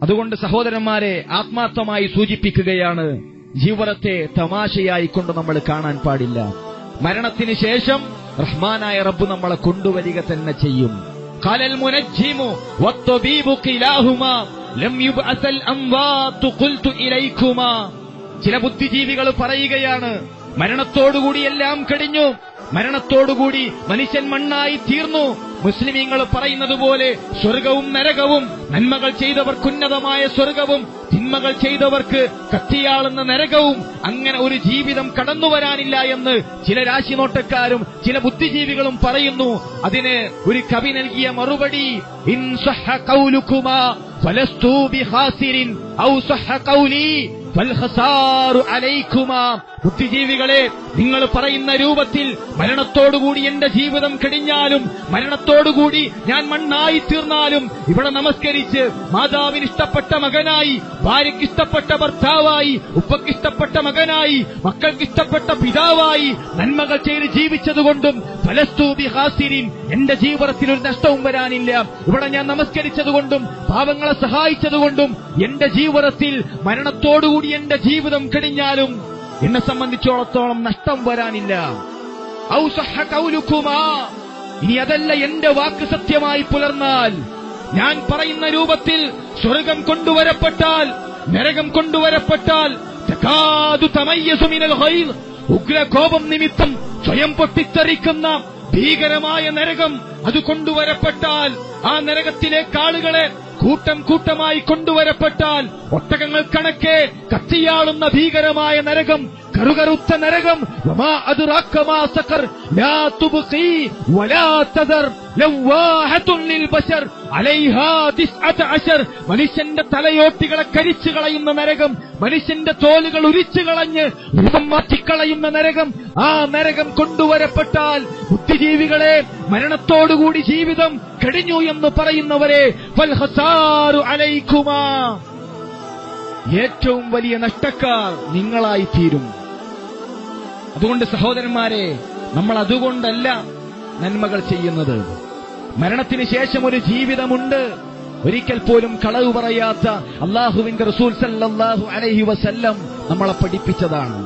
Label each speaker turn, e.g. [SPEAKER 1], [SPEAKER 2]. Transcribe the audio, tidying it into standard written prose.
[SPEAKER 1] അതുകൊണ്ട് സഹോദരന്മാരെ, ആത്മാർത്ഥമായി സൂചിപ്പിക്കുകയാണ്, ജീവിതത്തെ തമാശയായിക്കൊണ്ട് നമ്മൾ കാണാൻ പാടില്ല. മരണത്തിന് ശേഷം റഹ്മാനായ റബ്ബ് നമ്മളെ കൊണ്ടുവരിക തന്നെ ചെയ്യും. ഖാലൽ മുനജ്ജിമു വത്തബീബു ഖിലാഹുമാ ലം യുബ്അസൽ അംവാതു ഖുൽതു ഇലൈകുമാ. ചില ബുദ്ധിജീവികൾ പറയുകയാണ്, മരണത്തോടുകൂടി എല്ലാം കഴിഞ്ഞു, മരണത്തോടുകൂടി മനുഷ്യൻ മണ്ണായി തീർന്നു. മുസ്ലിമീങ്ങൾ പറയുന്നത് പോലെ സ്വർഗവും നരകവും, നന്മകൾ ചെയ്തവർക്ക് ഉന്നതമായ സ്വർഗവും, തിന്മകൾ ചെയ്തവർക്ക് കത്തിയാളുന്ന നരകവും, അങ്ങനെ ഒരു ജീവിതം കടന്നുവരാനില്ല എന്ന് ചില രാശിനോട്ടക്കാരും ചില ബുദ്ധിജീവികളും പറയുന്നു. അതിന് ഒരു കവി നൽകിയ മറുപടി, ഇൻ സഹ ഖൗലുകുമാ ഫലസ്തു ബിഖാസിരിൻ ഔ സഹ ഖൗലി ഫൽഖസാറു അലൈകുമാ. ബുദ്ധിജീവികളെ, നിങ്ങൾ പറയുന്ന രൂപത്തിൽ മരണത്തോടുകൂടി എന്റെ ജീവിതം കഴിഞ്ഞാലും, മരണത്തോടുകൂടി ഞാൻ മണ്ണായി തീർന്നാലും, ഇവിടെ നമസ്കരിച്ച് മാതാവിന് ഇഷ്ടപ്പെട്ട മകനായി, ഭാര്യയ്ക്ക് ഇഷ്ടപ്പെട്ട ഭർത്താവായി, ഉപ്പയ്ക്കിഷ്ടപ്പെട്ട മകനായി, മക്കൾക്ക് ഇഷ്ടപ്പെട്ട പിതാവായി നന്മകൾ ചെയ്ത് ജീവിച്ചതുകൊണ്ടും ഫലസ്തു ബിഖാസിരിൻ, എന്റെ ജീവിതത്തിൽ ഒരു നഷ്ടവും വരാനില്ല. ഇവിടെ ഞാൻ നമസ്കരിച്ചതുകൊണ്ടും പാവങ്ങളെ സഹായിച്ചതുകൊണ്ടും എന്റെ ജീവിതത്തിൽ മരണത്തോടുകൂടി എന്റെ ജീവിതം കഴിഞ്ഞാലും എന്നെ സംബന്ധിച്ചോളത്തോളം നഷ്ടം വരാനില്ല. ഔ സഹ ഖൗലുകുമാ, ഇനി അതല്ല എന്റെ വാക്ക് സത്യമായി പുലർന്നാൽ, ഞാൻ പറയുന്ന രൂപത്തിൽ സ്വർഗം കൊണ്ടുവരപ്പെട്ടാൽ, നരകം കൊണ്ടുവരപ്പെട്ടാൽ, തകാദു തമയ്യസു മിനൽ ഖൈർ, ഉഗ്രകോപം നിമിത്തം സ്വയം പൊട്ടിത്തെറിക്കുന്ന ഭീകരമായ നരകം അത് കൊണ്ടുവരപ്പെട്ടാൽ, ആ നരകത്തിലേക്ക് ആളുകളെ കൂട്ടം കൂട്ടമായി കൊണ്ടുവരപ്പെട്ടാൽ, ഒട്ടകങ്ങൾ കണക്കെ കത്തിയാളുന്ന ഭീകരമായ നരകം, കറുകറുത്ത നരകം, വമാ അദ്റാക മാ സഖർ ലാ തുബ്ഖി വലാ തദർ ലവാഹത്തുൻ ലിൽ ബശർ അലൈഹാ 19. മനുഷ്യന്റെ തലയോട്ടികളെ കരിച്ചു കളയുന്ന നരകം, മനുഷ്യന്റെ തോലുകൾ ഉരിച്ചു കളഞ്ഞ് രൂപം മാറ്റിക്കളയുന്ന നരകം, ആ നരകം കൊണ്ടുവരപ്പെട്ടാൽ, ബുദ്ധിജീവികളെ, മരണത്തോടുകൂടി ജീവിതം കഴിഞ്ഞു എന്ന് പറയുന്നവരെ, ഫൽഖസാറു അലൈകുമാ, ഏറ്റവും വലിയ നഷ്ടക്കാർ നിങ്ങളായി തീരും. അതുകൊണ്ട് സഹോദരന്മാരെ, നമ്മൾ അതുകൊണ്ടല്ല നന്മകൾ ചെയ്യുന്നത്. മരണത്തിന് ശേഷം ഒരു ജീവിതമുണ്ട്. ഒരിക്കൽ പോലും കളവ് പറയാത്ത അല്ലാഹുവിന്റെ റസൂൽ സല്ലല്ലാഹു അലൈഹി വസല്ലം നമ്മളെ പഠിപ്പിച്ചതാണ്.